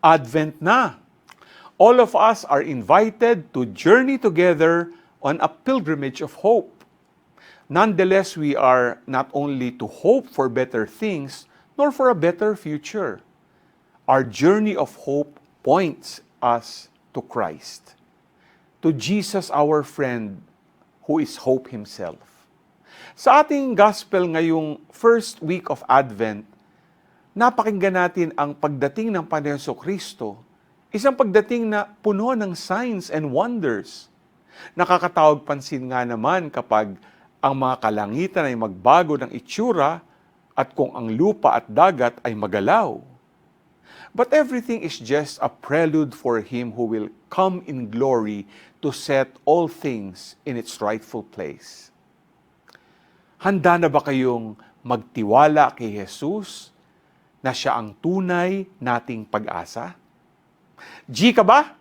Advent na. All of us are invited to journey together on a pilgrimage of hope. Nonetheless, we are not only to hope for better things, nor for a better future. Our journey of hope points us to Christ, to Jesus our friend, who is hope Himself. Sa ating gospel ngayong first week of Advent, napakinggan natin ang pagdating ng Panginoon Kristo, isang pagdating na puno ng signs and wonders. Nakakatawag pansin nga naman kapag ang mga kalangitan ay magbago ng itsura at kung ang lupa at dagat ay magalaw. But everything is just a prelude for Him who will come in glory to set all things in its rightful place. Handa na ba kayong magtiwala kay Jesus na Siya ang tunay nating pag-asa? G ka ba?